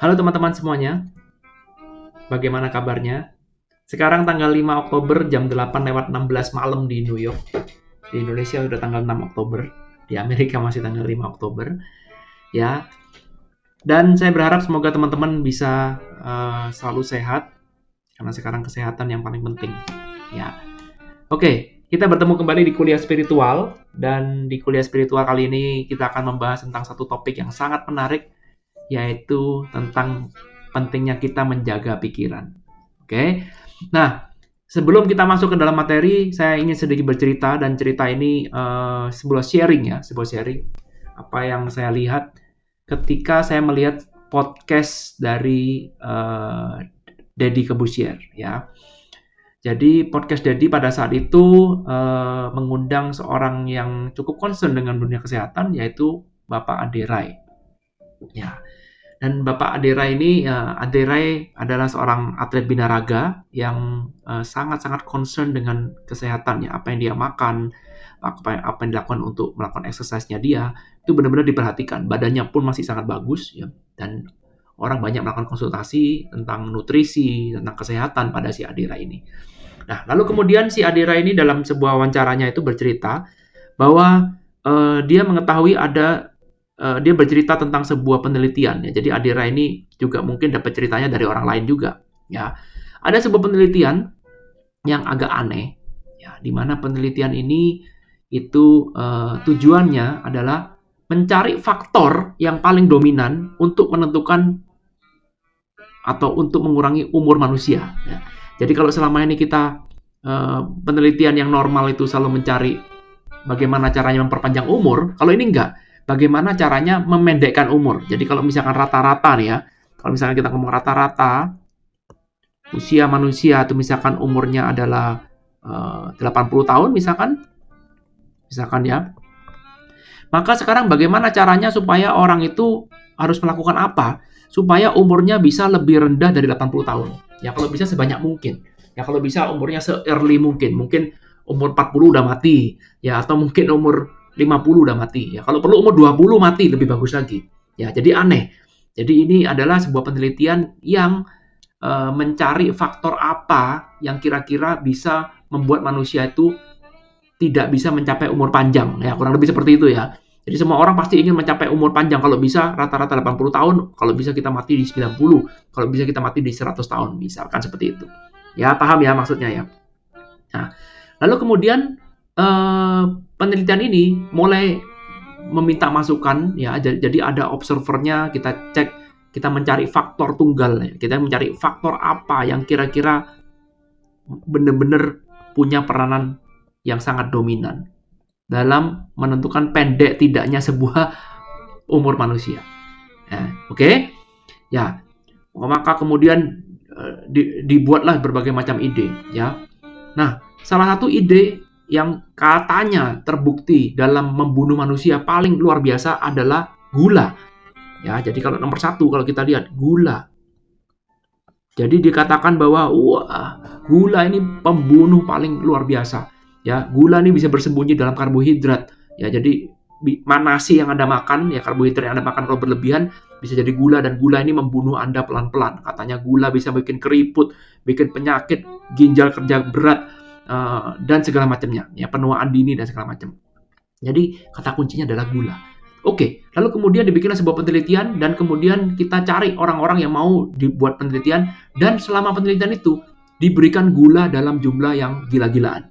Halo teman-teman semuanya, bagaimana kabarnya? Sekarang tanggal 5 Oktober jam 8:16 malam di New York. Di Indonesia udah tanggal 6 Oktober, di Amerika masih tanggal 5 Oktober. Ya, dan saya berharap semoga teman-teman bisa selalu sehat, karena sekarang kesehatan yang paling penting. Ya, oke, kita bertemu kembali di kuliah spiritual, dan di kuliah spiritual kali ini kita akan membahas tentang satu topik yang sangat menarik, yaitu tentang pentingnya kita menjaga pikiran. Oke. Nah, sebelum kita masuk ke dalam materi, saya ingin sedikit bercerita, dan cerita ini sebuah sharing ya, sebuah sharing apa yang saya lihat ketika saya melihat podcast dari Deddy Corbuzier ya. Jadi podcast Deddy pada saat itu mengundang seorang yang cukup concern dengan dunia kesehatan, yaitu Bapak Ade Rai. Ya, dan Bapak Ade Rai ini, Ade Rai adalah seorang atlet binaraga yang sangat-sangat concern dengan kesehatannya, apa yang dia makan, apa yang dilakukan untuk melakukan exercise-nya dia, itu benar-benar diperhatikan. Badannya pun masih sangat bagus, ya, dan orang banyak melakukan konsultasi tentang nutrisi, tentang kesehatan pada si Ade Rai ini. Nah, lalu kemudian si Ade Rai ini dalam sebuah wawancaranya itu bercerita bahwa dia mengetahui dia bercerita tentang sebuah penelitian ya. Jadi Adira ini juga mungkin dapat ceritanya dari orang lain juga ya. Ada sebuah penelitian yang agak aneh ya, di mana penelitian ini itu tujuannya adalah mencari faktor yang paling dominan untuk menentukan atau untuk mengurangi umur manusia ya. Jadi kalau selama ini kita penelitian yang normal itu selalu mencari bagaimana caranya memperpanjang umur, kalau ini enggak. Bagaimana caranya memendekkan umur. Jadi kalau misalkan rata-rata nih ya, kalau misalkan kita ngomong rata-rata, usia manusia itu misalkan umurnya adalah 80 tahun misalkan ya. Maka sekarang bagaimana caranya supaya orang itu harus melakukan apa? Supaya umurnya bisa lebih rendah dari 80 tahun. Ya kalau bisa sebanyak mungkin. Ya kalau bisa umurnya se-early mungkin. Mungkin umur 40 udah mati. Ya atau mungkin umur 50 udah mati. Ya kalau perlu umur 20 mati lebih bagus lagi. Ya jadi aneh. Jadi ini adalah sebuah penelitian yang mencari faktor apa yang kira-kira bisa membuat manusia itu tidak bisa mencapai umur panjang. Ya kurang lebih seperti itu ya. Jadi semua orang pasti ingin mencapai umur panjang. Kalau bisa rata-rata 80 tahun, kalau bisa kita mati di 90, kalau bisa kita mati di 100 tahun, misalkan seperti itu. Ya, paham ya maksudnya ya. Nah, lalu kemudian penelitian ini mulai meminta masukan ya. Jadi ada observernya, kita cek, kita mencari faktor tunggal ya. Kita mencari faktor apa yang kira-kira benar-benar punya peranan yang sangat dominan dalam menentukan pendek tidaknya sebuah umur manusia. Oke? Ya, maka kemudian dibuatlah berbagai macam ide ya. Nah, salah satu ide yang katanya terbukti dalam membunuh manusia paling luar biasa adalah gula. Ya, jadi kalau nomor satu kalau kita lihat gula. Jadi dikatakan bahwa wah, gula ini pembunuh paling luar biasa. Ya, gula ini bisa bersembunyi dalam karbohidrat. Ya, jadi nasi yang Anda makan, ya karbohidrat yang Anda makan kalau berlebihan bisa jadi gula, dan gula ini membunuh Anda pelan-pelan. Katanya gula bisa bikin keriput, bikin penyakit, ginjal kerja berat, dan segala macamnya. Ya, penuaan dini dan segala macam. Jadi kata kuncinya adalah gula. Oke, lalu kemudian dibikinlah sebuah penelitian, dan kemudian kita cari orang-orang yang mau dibuat penelitian, dan selama penelitian itu diberikan gula dalam jumlah yang gila-gilaan.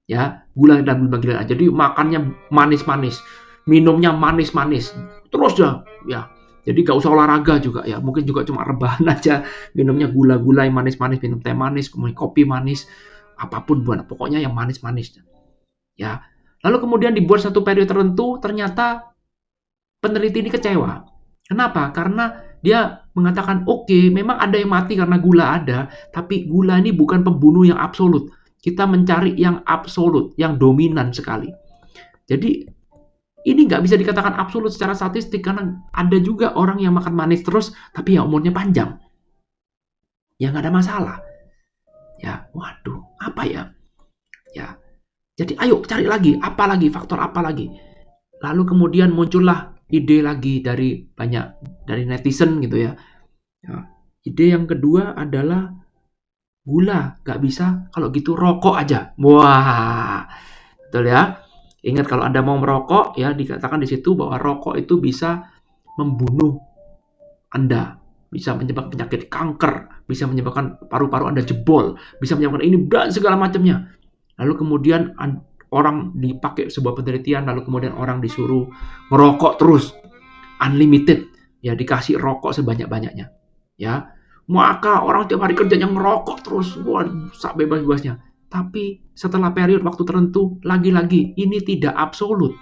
Ya, gula dalam jumlah gila-gilaan. Jadi makannya manis-manis, minumnya manis-manis, terus ya. Jadi gak usah olahraga juga ya, mungkin juga cuma rebahan aja, minumnya gula-gula yang manis-manis, minum teh manis, kemudian kopi manis, apapun buat, pokoknya yang manis-manis. Ya, lalu kemudian dibuat satu periode tertentu, ternyata peneliti ini kecewa. Kenapa? Karena dia mengatakan, oke, memang ada yang mati karena gula ada, tapi gula ini bukan pembunuh yang absolut. Kita mencari yang absolut, yang dominan sekali. Jadi, ini nggak bisa dikatakan absolut secara statistik, karena ada juga orang yang makan manis terus, tapi ya umurnya panjang. Ya nggak ada masalah. Ya, waduh, apa ya? Ya, jadi ayo cari lagi, apa lagi, faktor apa lagi. Lalu kemudian muncullah ide lagi dari netizen gitu ya. Ya. Ide yang kedua adalah gula, nggak bisa, kalau gitu rokok aja. Wah, betul ya. Ingat kalau Anda mau merokok, ya dikatakan di situ bahwa rokok itu bisa membunuh Anda, bisa menyebabkan penyakit kanker, bisa menyebabkan paru-paru Anda jebol, bisa menyebabkan ini dan segala macamnya. Lalu kemudian orang dipakai sebuah penelitian, lalu kemudian orang disuruh merokok terus, unlimited, ya dikasih rokok sebanyak-banyaknya, ya. Maka orang tiap hari kerjanya ngerokok terus, wah, bebas-bebasnya. Tapi setelah periode waktu tertentu, lagi-lagi ini tidak absolut.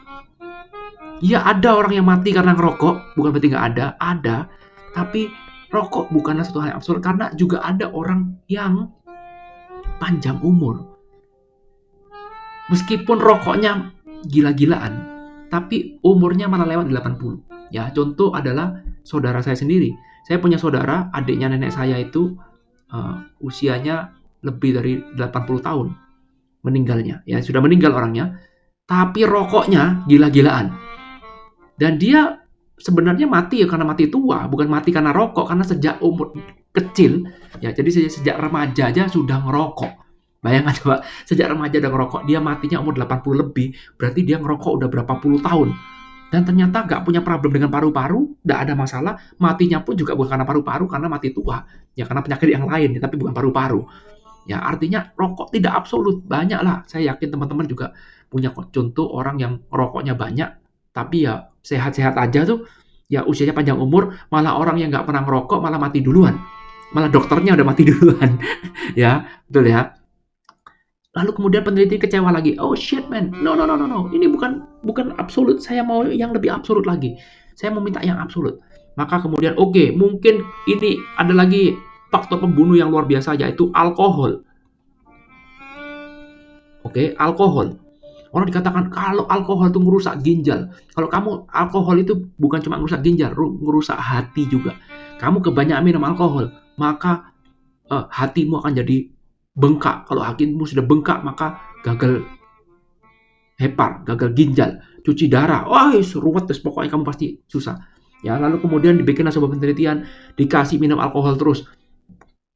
Ya ada orang yang mati karena ngerokok, bukan berarti nggak ada. Tapi rokok bukanlah satu hal yang absolut karena juga ada orang yang panjang umur. Meskipun rokoknya gila-gilaan, tapi umurnya malah lewat 80. Ya, contoh adalah saudara saya sendiri. Saya punya saudara, adiknya nenek saya itu usianya lebih dari 80 tahun meninggalnya. Ya, sudah meninggal orangnya, tapi rokoknya gila-gilaan. Dan dia sebenarnya mati ya karena mati tua, bukan mati karena rokok, karena sejak umur kecil, ya jadi sejak remaja aja sudah ngerokok. Bayangkan coba, sejak remaja udah ngerokok, dia matinya umur 80 lebih, berarti dia ngerokok udah berapa puluh tahun. Dan ternyata nggak punya problem dengan paru-paru, nggak ada masalah, matinya pun juga bukan karena paru-paru, karena mati tua. Ya karena penyakit yang lain, tapi bukan paru-paru. Ya artinya rokok tidak absolut, banyak lah. Saya yakin teman-teman juga punya contoh orang yang rokoknya banyak, tapi ya sehat-sehat aja tuh, ya usianya panjang umur, malah orang yang nggak pernah ngerokok malah mati duluan. Malah dokternya udah mati duluan. Ya, betul ya. Lalu kemudian peneliti kecewa lagi. Oh shit man, no. Ini bukan absolut. Saya mau yang lebih absolut lagi. Saya mau minta yang absolut. Maka kemudian oke, mungkin ini ada lagi faktor pembunuh yang luar biasa yaitu alkohol. Oke, alkohol. Orang dikatakan kalau alkohol itu merusak ginjal. Kalau kamu alkohol itu bukan cuma merusak ginjal, merusak hati juga. Kamu kebanyakan minum alkohol, maka hatimu akan jadi bengkak. Kalau hatimu sudah bengkak, maka gagal hepar, gagal ginjal, cuci darah. Wah, ruwet terus pokoknya kamu pasti susah. Ya, lalu kemudian dibikinlah sebuah penelitian, dikasih minum alkohol terus.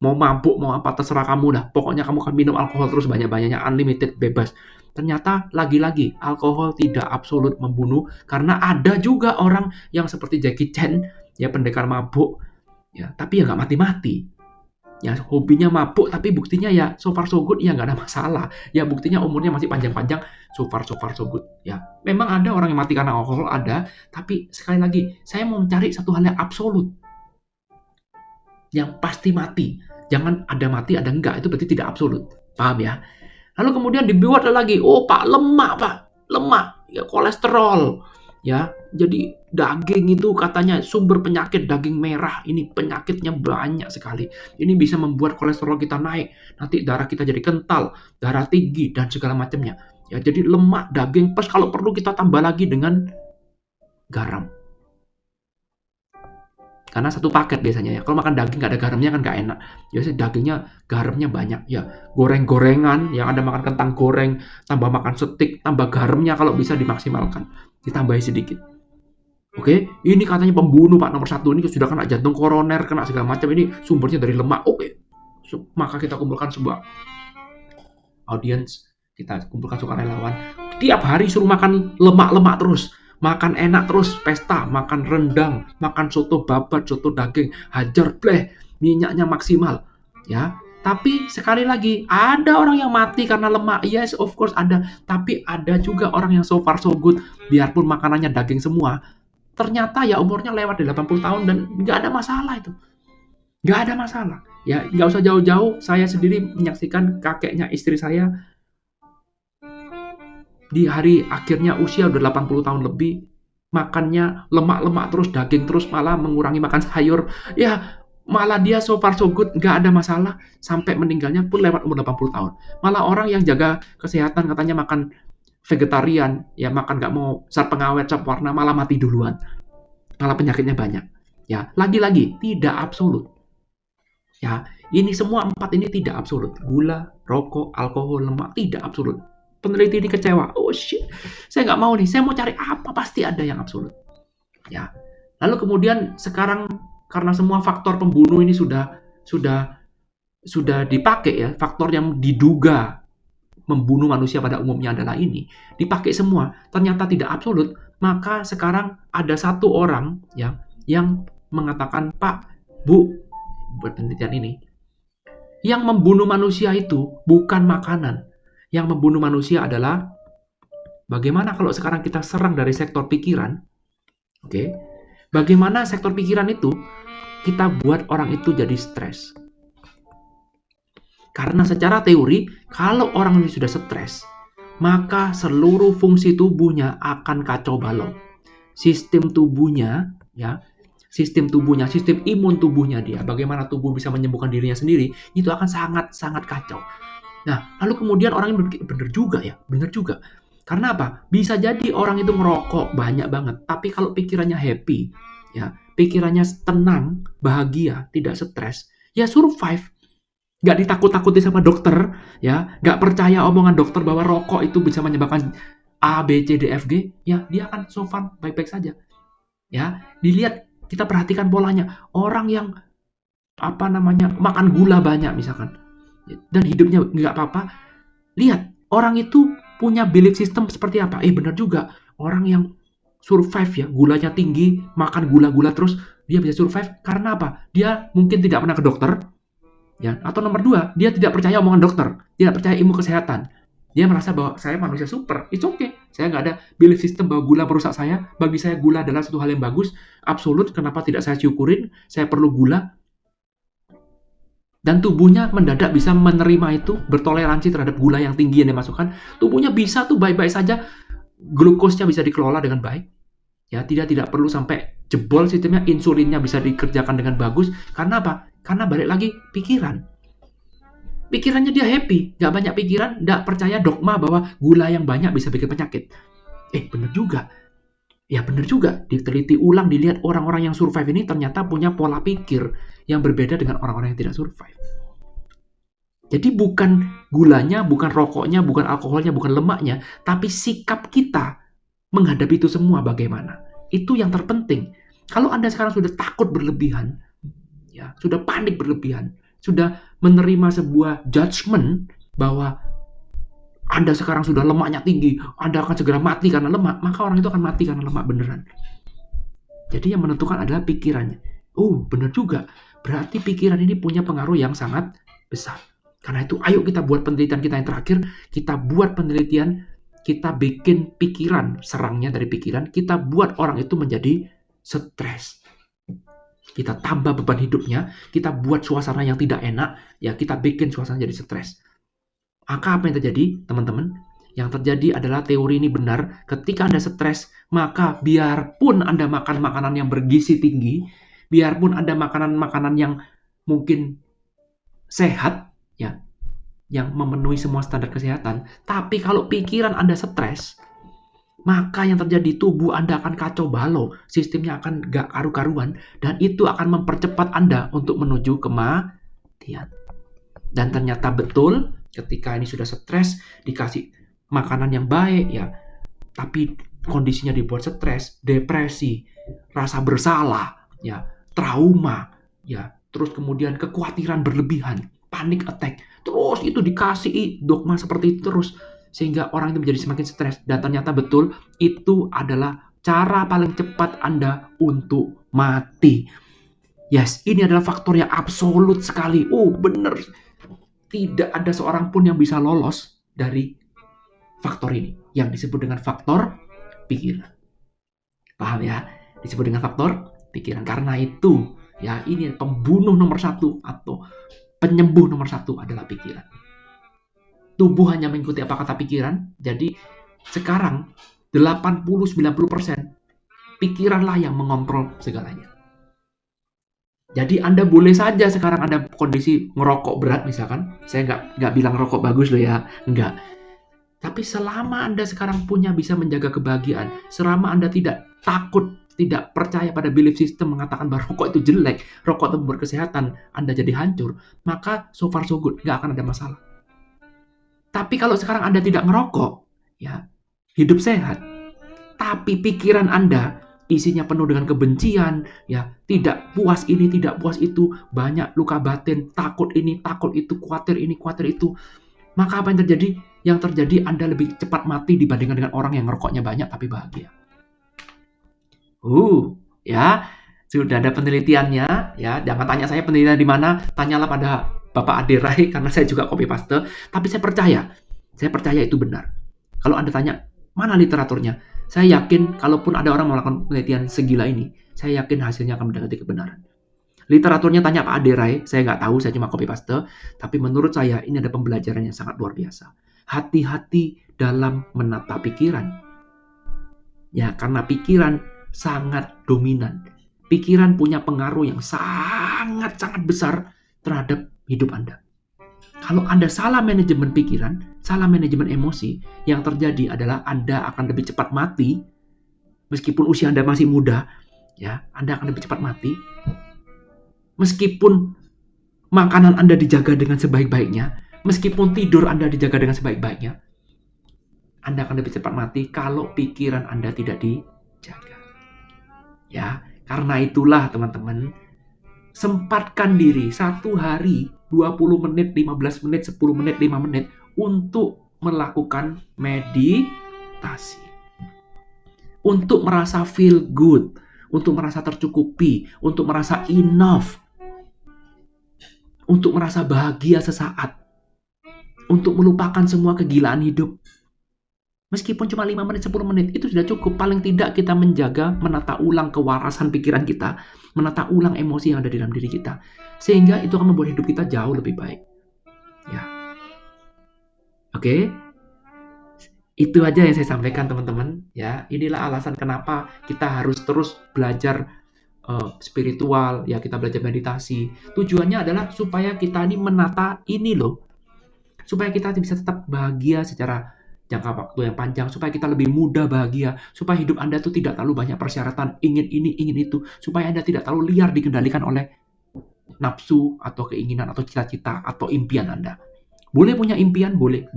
Mau mabuk, mau apa, terserah kamu dah. Pokoknya kamu akan minum alkohol terus banyak-banyaknya, unlimited, bebas. Ternyata lagi-lagi alkohol tidak absolut membunuh karena ada juga orang yang seperti Jackie Chan, ya pendekar mabuk, ya tapi ya nggak mati-mati. Ya hobinya mabuk tapi buktinya ya so far so good, ya nggak ada masalah. Ya buktinya umurnya masih panjang-panjang, so far so good. Ya memang ada orang yang mati karena alkohol, ada, tapi sekali lagi saya mau mencari satu hal yang absolut, yang pasti mati. Jangan ada mati, ada enggak, itu berarti tidak absolut. Paham ya? Lalu kemudian dibuat lagi, oh Pak, lemak, ya kolesterol, ya. Jadi daging itu katanya sumber penyakit, daging merah ini penyakitnya banyak sekali. Ini bisa membuat kolesterol kita naik, nanti darah kita jadi kental, darah tinggi dan segala macamnya. Ya, jadi lemak, daging, plus kalau perlu kita tambah lagi dengan garam. Karena satu paket biasanya ya. Kalau makan daging nggak ada garamnya kan nggak enak. Biasanya dagingnya garamnya banyak ya. Goreng-gorengan, yang ada makan kentang goreng, tambah makan steak, tambah garamnya kalau bisa dimaksimalkan. Ditambahi sedikit. Oke, ini katanya pembunuh Pak nomor satu. Ini sudah kena jantung koroner, kena segala macam. Ini sumbernya dari lemak. Oke, maka kita kumpulkan sebuah audiens. Kita kumpulkan sukarelawan. Tiap hari suruh makan lemak-lemak terus. Makan enak terus, pesta, makan rendang, makan soto babat, soto daging, hajar bleh, minyaknya maksimal, ya. Tapi sekali lagi, ada orang yang mati karena lemak, yes of course ada, tapi ada juga orang yang so far so good, biarpun makanannya daging semua, ternyata ya umurnya lewat 80 tahun dan nggak ada masalah itu, nggak ada masalah. Ya nggak usah jauh-jauh, saya sendiri menyaksikan kakeknya istri saya di hari akhirnya usia udah 80 tahun lebih, makannya lemak-lemak terus, daging terus, malah mengurangi makan sayur. Ya, malah dia so far so good, nggak ada masalah, sampai meninggalnya pun lewat umur 80 tahun. Malah orang yang jaga kesehatan katanya makan vegetarian, ya makan nggak mau zat pengawet, zat warna, malah mati duluan. Malah penyakitnya banyak. Ya, lagi-lagi tidak absolut. Ya, ini semua empat ini tidak absolut. Gula, rokok, alkohol, lemak tidak absolut. Peneliti ini kecewa. Oh shit, saya nggak mau nih. Saya mau cari apa, pasti ada yang absolut. Ya. Lalu kemudian sekarang karena semua faktor pembunuh ini sudah dipakai ya, faktor yang diduga membunuh manusia pada umumnya adalah ini, dipakai semua, ternyata tidak absolut, maka sekarang ada satu orang ya yang mengatakan, Pak, Bu, buat penelitian ini, yang membunuh manusia itu bukan makanan. Yang membunuh manusia adalah bagaimana kalau sekarang kita serang dari sektor pikiran. Oke. Bagaimana sektor pikiran itu kita buat orang itu jadi stres. Karena secara teori, kalau orang ini sudah stres, maka seluruh fungsi tubuhnya akan kacau balau. Sistem tubuhnya, sistem imun tubuhnya dia, bagaimana tubuh bisa menyembuhkan dirinya sendiri, itu akan sangat kacau. Nah, lalu kemudian orang ini berpikir, bener juga. Karena apa? Bisa jadi orang itu ngerokok banyak banget, tapi kalau pikirannya happy, ya, pikirannya tenang, bahagia, tidak stres, ya survive. Nggak ditakut-takuti sama dokter, ya, nggak percaya omongan dokter bahwa rokok itu bisa menyebabkan A, B, C, D, F, G, ya, dia akan so far baik-baik saja. Ya, dilihat, kita perhatikan polanya. Orang yang makan gula banyak misalkan, dan hidupnya nggak apa-apa, lihat orang itu punya belief system seperti apa. Benar juga, orang yang survive ya, gulanya tinggi, makan gula-gula terus, dia bisa survive karena apa? Dia mungkin tidak pernah ke dokter, ya. Atau nomor 2, dia tidak percaya omongan dokter, tidak percaya ilmu kesehatan. Dia merasa bahwa saya manusia super, it's okay. Saya nggak ada belief system bahwa gula merusak saya. Bagi saya gula adalah satu hal yang bagus, absolut. Kenapa tidak saya syukurin? Saya perlu gula. Dan tubuhnya mendadak bisa menerima itu, bertoleransi terhadap gula yang tinggi yang dimasukkan. Tubuhnya bisa tuh baik-baik saja, glukosnya bisa dikelola dengan baik. Ya, tidak perlu sampai jebol sistemnya, insulinnya bisa dikerjakan dengan bagus. Karena apa? Karena balik lagi pikiran. Pikirannya dia happy, nggak banyak pikiran, nggak percaya dogma bahwa gula yang banyak bisa bikin penyakit. Bener juga. Ya bener juga, diteliti ulang, dilihat orang-orang yang survive ini ternyata punya pola pikir yang berbeda dengan orang-orang yang tidak survive. Jadi bukan gulanya, bukan rokoknya, bukan alkoholnya, bukan lemaknya, tapi sikap kita menghadapi itu semua bagaimana. Itu yang terpenting. Kalau Anda sekarang sudah takut berlebihan, ya, sudah panik berlebihan, sudah menerima sebuah judgement bahwa Anda sekarang sudah lemaknya tinggi, Anda akan segera mati karena lemak, maka orang itu akan mati karena lemak beneran. Jadi yang menentukan adalah pikirannya. Benar juga. Berarti pikiran ini punya pengaruh yang sangat besar. Karena itu, ayo kita buat penelitian kita yang terakhir. Kita buat penelitian, kita bikin pikiran, serangnya dari pikiran, kita buat orang itu menjadi stres. Kita tambah beban hidupnya, kita buat suasana yang tidak enak, ya kita bikin suasana jadi stres. Maka apa yang terjadi, teman-teman? Yang terjadi adalah teori ini benar. Ketika Anda stres, maka biarpun Anda makan makanan yang bergizi tinggi, biarpun Anda makanan-makanan yang mungkin sehat, ya, yang memenuhi semua standar kesehatan, tapi kalau pikiran Anda stres, maka yang terjadi, tubuh Anda akan kacau balau, sistemnya akan gak karu-karuan, dan itu akan mempercepat Anda untuk menuju kematian. Dan ternyata betul, ketika ini sudah stres, dikasih makanan yang baik, ya, tapi kondisinya dibuat stres, depresi, rasa bersalah, ya, trauma, ya, terus kemudian kekhawatiran berlebihan, panic attack, terus itu dikasih dogma seperti itu terus, sehingga orang itu menjadi semakin stres. Dan ternyata betul, itu adalah cara paling cepat Anda untuk mati. Yes, ini adalah faktor yang absolut sekali. Benar. Tidak ada seorang pun yang bisa lolos dari faktor ini, yang disebut dengan faktor pikiran. Paham ya? Disebut dengan faktor pikiran. Karena itu, ya, ini pembunuh nomor 1 atau penyembuh nomor 1 adalah pikiran. Tubuh hanya mengikuti apa kata pikiran. Jadi sekarang 80-90% pikiranlah yang mengontrol segalanya. Jadi Anda boleh saja sekarang Anda kondisi ngerokok berat misalkan. Saya nggak bilang rokok bagus loh ya, nggak. Tapi selama Anda sekarang bisa menjaga kebahagiaan, selama Anda tidak takut, tidak percaya pada belief system mengatakan bahwa rokok itu jelek, rokok itu berkesehatan, Anda jadi hancur, maka so far so good, nggak akan ada masalah. Tapi kalau sekarang Anda tidak ngerokok, ya, hidup sehat, tapi pikiran Anda isinya penuh dengan kebencian, ya, tidak puas ini, tidak puas itu, banyak luka batin, takut ini, takut itu, khawatir ini, khawatir itu, maka apa yang terjadi? Yang terjadi Anda lebih cepat mati dibandingkan dengan orang yang ngerokoknya banyak tapi bahagia. Ya, sudah ada penelitiannya, ya. Jangan tanya saya penelitian di mana, tanyalah pada Bapak Aderai karena saya juga copy paste, tapi saya percaya itu benar. Kalau Anda tanya, mana literaturnya? Saya yakin kalaupun ada orang melakukan penelitian segila ini, saya yakin hasilnya akan mendekati kebenaran. Literaturnya tanya Pak Aderai, saya nggak tahu, saya cuma copy paste, tapi menurut saya ini ada pembelajaran yang sangat luar biasa. Hati-hati dalam menata pikiran. Ya, karena pikiran sangat dominan. Pikiran punya pengaruh yang sangat-sangat besar terhadap hidup Anda. Kalau Anda salah manajemen pikiran, salah manajemen emosi, yang terjadi adalah Anda akan lebih cepat mati, meskipun usia Anda masih muda, ya, Anda akan lebih cepat mati. Meskipun makanan Anda dijaga dengan sebaik-baiknya, meskipun tidur Anda dijaga dengan sebaik-baiknya, Anda akan lebih cepat mati kalau pikiran Anda tidak dijaga. Ya, karena itulah teman-teman, sempatkan diri 1 hari, 20 menit, 15 menit, 10 menit, 5 menit untuk melakukan meditasi. Untuk merasa feel good, untuk merasa tercukupi, untuk merasa enough, untuk merasa bahagia sesaat, untuk melupakan semua kegilaan hidup. Meskipun cuma 5 menit, 10 menit, itu sudah cukup. Paling tidak kita menjaga, menata ulang kewarasan pikiran kita, menata ulang emosi yang ada di dalam diri kita. Sehingga itu akan membuat hidup kita jauh lebih baik. Ya. Oke? Itu aja yang saya sampaikan teman-teman. Ya, inilah alasan kenapa kita harus terus belajar spiritual, ya, kita belajar meditasi. Tujuannya adalah supaya kita ini menata ini loh. Supaya kita bisa tetap bahagia secara jangka waktu yang panjang, supaya kita lebih mudah bahagia, supaya hidup Anda tuh tidak terlalu banyak persyaratan, ingin ini, ingin itu, supaya Anda tidak terlalu liar dikendalikan oleh nafsu atau keinginan atau cita-cita atau impian Anda. Boleh punya impian, boleh.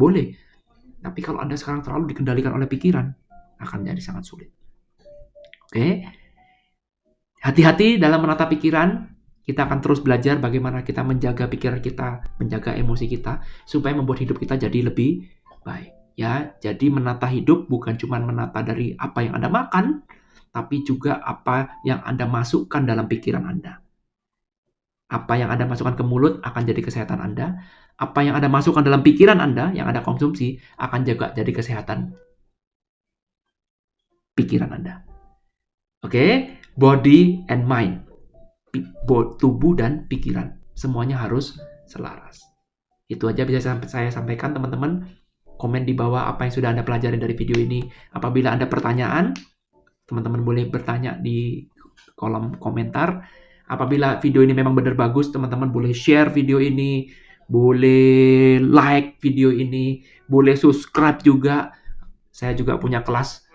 Tapi kalau Anda sekarang terlalu dikendalikan oleh pikiran, akan menjadi sangat sulit. Oke? Hati-hati dalam menata pikiran. Kita akan terus belajar bagaimana kita menjaga pikiran kita, menjaga emosi kita, supaya membuat hidup kita jadi lebih baik. Ya, jadi menata hidup bukan cuma menata dari apa yang Anda makan, tapi juga apa yang Anda masukkan dalam pikiran Anda. Apa yang Anda masukkan ke mulut akan jadi kesehatan Anda. Apa yang Anda masukkan dalam pikiran Anda, yang Anda konsumsi, akan juga jadi kesehatan pikiran Anda. Oke? Body and mind. Tubuh dan pikiran. Semuanya harus selaras. Itu aja bisa saya sampaikan teman-teman. Komen di bawah apa yang sudah Anda pelajari dari video ini. Apabila Anda pertanyaan, teman-teman boleh bertanya di kolom komentar. Apabila video ini memang benar bagus, teman-teman boleh share video ini, boleh like video ini, boleh subscribe juga. Saya juga punya kelas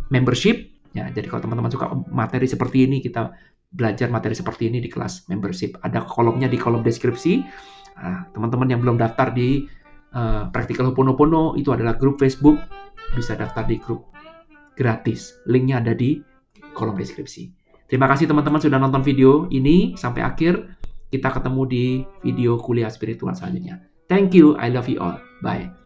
membership. Ya, jadi kalau teman-teman suka materi seperti ini, kita belajar materi seperti ini di kelas membership. Ada kolomnya di kolom deskripsi. Nah, teman-teman yang belum daftar di Practical Ho'oponopono, itu adalah grup Facebook, bisa daftar di grup gratis. Linknya ada di kolom deskripsi. Terima kasih teman-teman sudah nonton video ini sampai akhir. Kita ketemu di video kuliah spiritual selanjutnya. Thank you, I love you all. Bye.